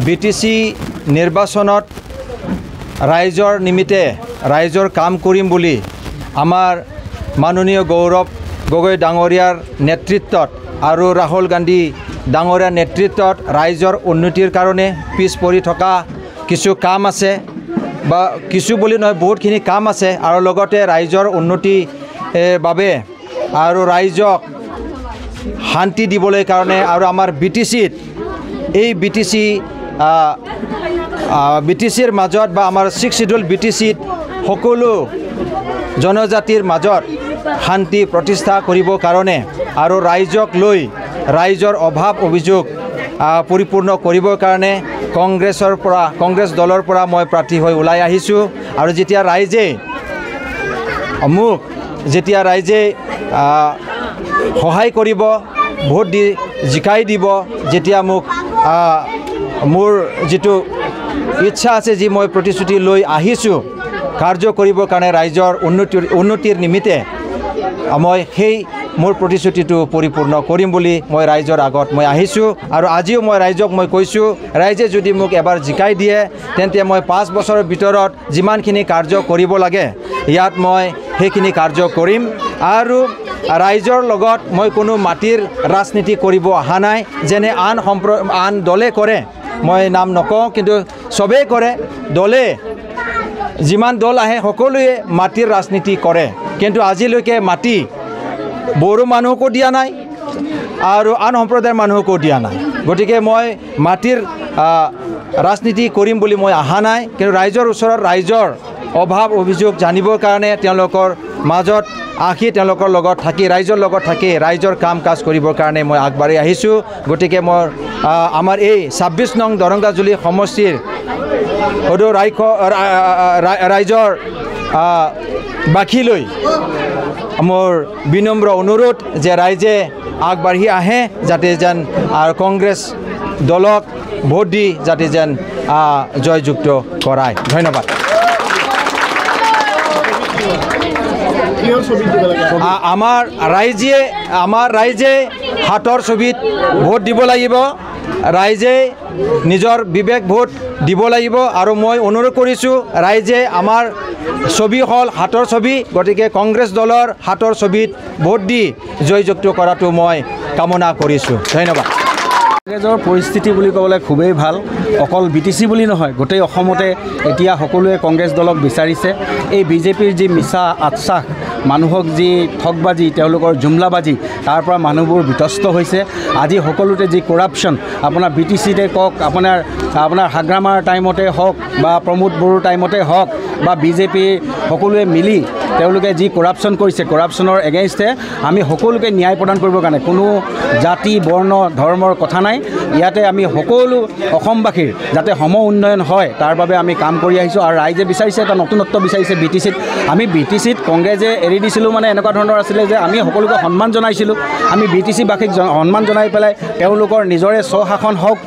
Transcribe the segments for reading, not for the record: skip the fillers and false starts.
BTC নিৰ্বাচনত ৰাইজৰ নিমিত্তে ৰাইজৰ কাম কৰিম বুলি আমাৰ মাননীয় গৌৰৱ গগৈ ডাঙৰীয়াৰ নেতৃত্বত আৰু ৰাহুল গান্ধী ডাঙৰীয়াৰ নেতৃত্বত ৰাইজৰ উন্নতিৰ কাৰণে পিছ পৰি থকা কিছু কাম আছে বা কিছু বুলি নহয় বহুতখিনি কাম আছে আৰু লগতে ৰাইজৰ উন্নতি বাবে আৰু ৰাইজক শান্তি দিবলৈ কাৰণে আৰু আমাৰ বিটিসিত এই বিটিসিৰ মাজত বা আমাৰ 6 শিডিউল বিটিসিত সকলো জনজাতিৰ মাজত শান্তি প্ৰতিষ্ঠা কৰিবৰ কাৰণে আৰু ৰাইজক লৈ ৰাইজৰ অভাৱ অভিযোগ পৰিপূৰ্ণ কৰিবৰ কাৰণে কংগ্ৰেছ দলৰ পৰা মই প্ৰাৰ্থী হৈ ওলাই আহিছোঁ আৰু যেতিয়া ৰাইজে সহায় কৰিব ভোট দি জিকাই দিব যেতিয়া মোক মোৰ যিটো ইচ্ছা আছে যি মই প্ৰতিশ্ৰুতি লৈ আহিছোঁ কাৰ্য কৰিবৰ কাৰণে ৰাইজৰ উন্নতিৰ নিমিত্তে মই সেই মোৰ প্ৰতিশ্ৰুতিটো পৰিপূৰ্ণ কৰিম বুলি মই ৰাইজৰ আগত মই আহিছোঁ আৰু আজিও মই ৰাইজক মই কৈছোঁ ৰাইজে যদি মোক এবাৰ জিকাই দিয়ে তেন্তে মই 5 বছৰৰ ভিতৰত যিমানখিনি কাৰ্য কৰিব লাগে ইয়াত মই সেইখিনি কাৰ্য কৰিম আৰু ৰাইজৰ লগত মই কোনো মাটিৰ ৰাজনীতি কৰিব অহা নাই যেনে আন দলে কৰে মই নাম নকওঁ কিন্তু সবেই কৰে দলে যিমান দল আহে সকলোৱে মাটিৰ ৰাজনীতি কৰে কিন্তু আজিলৈকে মাটি বড়ো মানুহকো দিয়া নাই আৰু আন সম্প্ৰদায়ৰ মানুহকো দিয়া নাই গতিকে মই মাটিৰ ৰাজনীতি কৰিম বুলি মই অহা নাই কিন্তু ৰাইজৰ ওচৰত ৰাইজৰ অভাৱ অভিযোগ জানিবৰ কাৰণে তেওঁলোকৰ মাজত আহি তেওঁলোকৰ লগত থাকি ৰাইজৰ লগত থাকি ৰাইজৰ কাম কাজ কৰিবৰ কাৰণে মই আগবাঢ়ি আহিছোঁ গতিকে মই আমাৰ এই 26 নং দৰংগাজুলি সমষ্টিৰ ৰাইজৰ বাকীলৈ মোৰ বিনম্ৰ অনুৰোধ যে ৰাইজে আগবাঢ়ি আহে যাতে যেন কংগ্ৰেছ দলক ভোট দি যাতে যেন জয়যুক্ত কৰায় ধন্যবাদ আমাৰ ৰাইজে হাতৰ ছবিত ভোট দিব লাগিব ৰাইজে নিজৰ বিবেক ভোট দিব লাগিব আৰু মই অনুৰোধ কৰিছোঁ ৰাইজে আমাৰ ছবি হ'ল হাতৰ ছবি গতিকে কংগ্ৰেছ দলৰ হাতৰ ছবিত ভোট দি জয়যুক্ত কৰাটো মই কামনা কৰিছোঁ ধন্যবাদ কংগ্ৰেছৰ পৰিস্থিতি বুলি ক'বলৈ খুবেই ভাল অকল বিটিসি বুলি নহয় গোটেই অসমতে এতিয়া সকলোৱে কংগ্ৰেছ দলক বিচাৰিছে এই বিজেপিৰ যি মিছা আশ্বাস মানুহক যি ঠগবাজি তেওঁলোকৰ জুমলাবাজি তাৰ পৰা মানুহবোৰ বিতষ্ট হৈছে আজি সকলোতে যি কৰাপশ্যন আপোনাৰ বিটিসিতে কওক আপোনাৰ হাগ্ৰামাৰ টাইমতে হওক বা প্ৰমোদ বড়োৰ টাইমতে হওক বা বিজেপি সকলোৱে মিলি তেওঁলোকে যি কৰাপশ্যন কৰিছে কৰাপশ্যনৰ এগেইনষ্টে আমি সকলোকে ন্যায় প্ৰদান কৰিবৰ কাৰণে কোনো জাতি বৰ্ণ ধৰ্মৰ কথা নাই ইয়াতে আমি সকলো অসমবাসীৰ যাতে সম উন্নয়ন হয় তাৰ বাবে আমি কাম কৰি আহিছোঁ আৰু ৰাইজে বিচাৰিছে এটা নতুনত্ব বিচাৰিছে বিটিসিত আমি বিটিসিত কংগ্ৰেছে এৰি দিছিলোঁ মানে এনেকুৱা ধৰণৰ আছিলে যে আমি সকলোকে সন্মান জনাইছিলোঁ আমি বিটিসিবাসীক সন্মান জনাই পেলাই তেওঁলোকৰ নিজৰে স্বশাসন হওক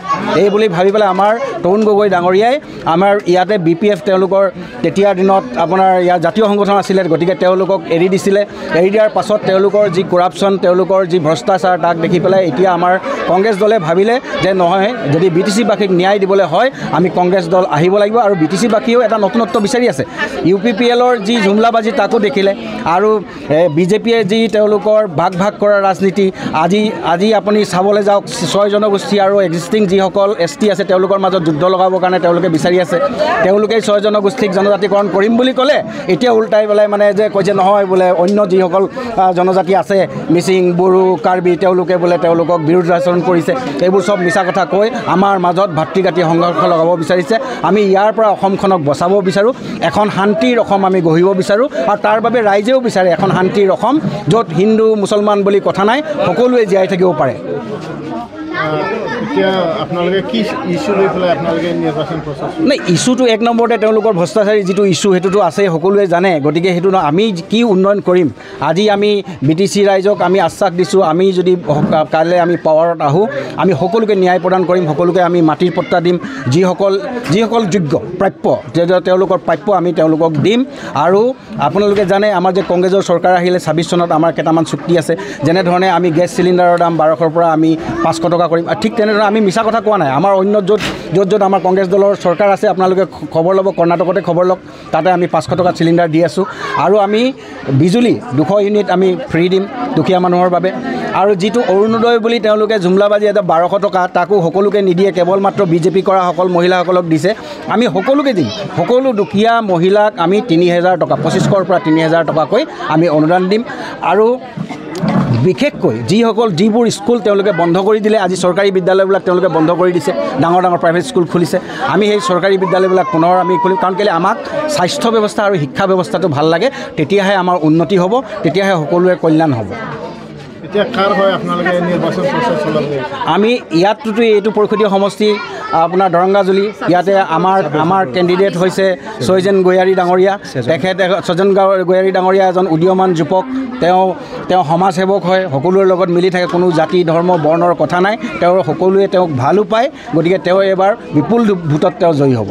এই বুলি ভাবি পেলাই আমাৰ তৰুণ গগৈ ডাঙৰীয়াই আমাৰ ইয়াতে BPF তেওঁলোকৰ তেতিয়াৰ দিনত আপোনাৰ ইয়াৰ জাতীয় সংগঠন আছিলে গতিকে তেওঁলোকক এৰি দিছিলে এৰি দিয়াৰ পাছত তেওঁলোকৰ যি কৰাপশ্যন তেওঁলোকৰ যি ভ্ৰষ্টাচাৰ তাক দেখি পেলাই এতিয়া আমাৰ কংগ্ৰেছ দলে ভাবিলে যে নহয় যদি বিটিসিবাসীক ন্যায় দিবলৈ হয় আমি কংগ্ৰেছ দল আহিব লাগিব আৰু বিটিসিবাসীয়েও এটা নতুনত্ব বিচাৰি আছে UPPLৰ যি জুমলাবাজি তাকো দেখিলে আৰু বিজেপিয়ে যি তেওঁলোকৰ ভাগ কৰা ৰাজনীতি আজি আপুনি চাবলৈ যাওক 6 জনগোষ্ঠী আৰু এক্সিষ্টিং যিসকল ST আছে তেওঁলোকৰ মাজত যুদ্ধ লগাবৰ কাৰণে তেওঁলোকে বিচাৰি আছে তেওঁলোকে 6 জনগোষ্ঠীক জনজাতিকৰণ কৰিম বুলি ক'লে এতিয়া উল্টাই পেলাই মানে যে কৈছে নহয় বোলে অন্য যিসকল জনজাতি আছে মিচিং বড়ো কাৰ্বি তেওঁলোকে বোলে তেওঁলোকক বিৰোধ আচৰণ কৰিছে এইবোৰ সব মিছা কথা কৈ আমাৰ মাজত ভাতৃঘাতী সংঘৰ্ষ লগাব বিচাৰিছে আমি ইয়াৰ পৰা অসমখনক বচাব বিচাৰোঁ এখন শান্তিৰ অসম আমি গঢ়িব বিচাৰোঁ আৰু তাৰ বাবে ৰাইজেও বিচাৰে এখন শান্তিৰ অসম য'ত হিন্দু মুছলমান বুলি কথা নাই সকলোৱে জীয়াই থাকিব পাৰে এতিয়া আপোনালোকে কি ইস্যু লৈ পেলাই আপোনালোকে নিৰ্বাচন প্ৰচাৰ নাই ইস্যুটো এক নম্বৰতে তেওঁলোকৰ ভ্ৰষ্টাচাৰী যিটো ইস্যু সেইটোতো আছেই, সকলোৱে জানে। গতিকে সেইটো আমি কি উন্নয়ন কৰিম, আজি আমি BTC ৰাইজক আমি আশ্বাস দিছোঁ, আমি যদি কাইলৈ আমি পাৱাৰত আহোঁ, আমি সকলোকে ন্যায় প্ৰদান কৰিম, সকলোকে আমি মাটিৰ পট্টা দিম, যিসকল যোগ্য প্ৰাপ্য তেওঁলোকৰ প্ৰাপ্য আমি তেওঁলোকক দিম। আৰু আপোনালোকে জানে আমাৰ যে কংগ্ৰেছৰ চৰকাৰ আহিলে 26 চনত আমাৰ কেইটামান চুক্তি আছে, যেনেধৰণে আমি গেছ চিলিণ্ডাৰৰ দাম 1200ৰ পৰা আমি 500 টকা কৰিম। ঠিক তেনেধৰণে আমি মিছা কথা কোৱা নাই, আমাৰ অন্য য'ত আমাৰ কংগ্ৰেছ দলৰ চৰকাৰ আছে আপোনালোকে খবৰ ল'ব, কৰ্ণাটকতে খবৰ লওক, তাতে আমি 500 টকা চিলিণ্ডাৰ দি আছোঁ। আৰু আমি বিজুলী 200 ইউনিট আমি ফ্ৰী দিম দুখীয়া মানুহৰ বাবে। আৰু যিটো অৰুণোদয় বুলি তেওঁলোকে জুমলাবাজি এটা 1200 টকা, তাকো সকলোকে নিদিয়ে, কেৱল মাত্ৰ BJP কৰা সকল মহিলাসকলক দিছে। আমি সকলোকে দিম, সকলো দুখীয়া মহিলাক আমি 3000 টকা, 2500ৰ পৰা 3000 টকাকৈ আমি অনুদান দিম। আৰু বিশেষকৈ যিবোৰ স্কুল তেওঁলোকে বন্ধ কৰি দিলে, আজি চৰকাৰী বিদ্যালয়বিলাক তেওঁলোকে বন্ধ কৰি দিছে, ডাঙৰ প্ৰাইভেট স্কুল খুলিছে, আমি সেই চৰকাৰী বিদ্যালয়বিলাক পুনৰ আমি খুলিম। কাৰণ কেলৈ আমাক স্বাস্থ্য ব্যৱস্থা আৰু শিক্ষা ব্যৱস্থাটো ভাল লাগে, তেতিয়াহে আমাৰ উন্নতি হ'ব, তেতিয়াহে সকলোৰে কল্যাণ হ'ব। এতিয়া কাৰ হয় আপোনালোকে নিৰ্বাচন প্ৰচাৰ চলাব? আমি ইয়াততো এইটো পৰিষদীয় সমষ্টি আপোনাৰ দৰংগাজুলি, ইয়াতে আমাৰ কেণ্ডিডেট হৈছে ছয়জন গয়াৰী ডাঙৰীয়া। তেখেত ছয়জন গয়াৰী ডাঙৰীয়া এজন উদীয়মান যুৱক, তেওঁ সমাজসেৱক হয়, সকলোৰে লগত মিলি থাকে, কোনো জাতি ধৰ্ম বৰ্ণৰ কথা নাই, সকলোৱে তেওঁক ভালো পায়। গতিকে তেওঁ এবাৰ বিপুল ভোটত তেওঁ জয়ী হ'ব।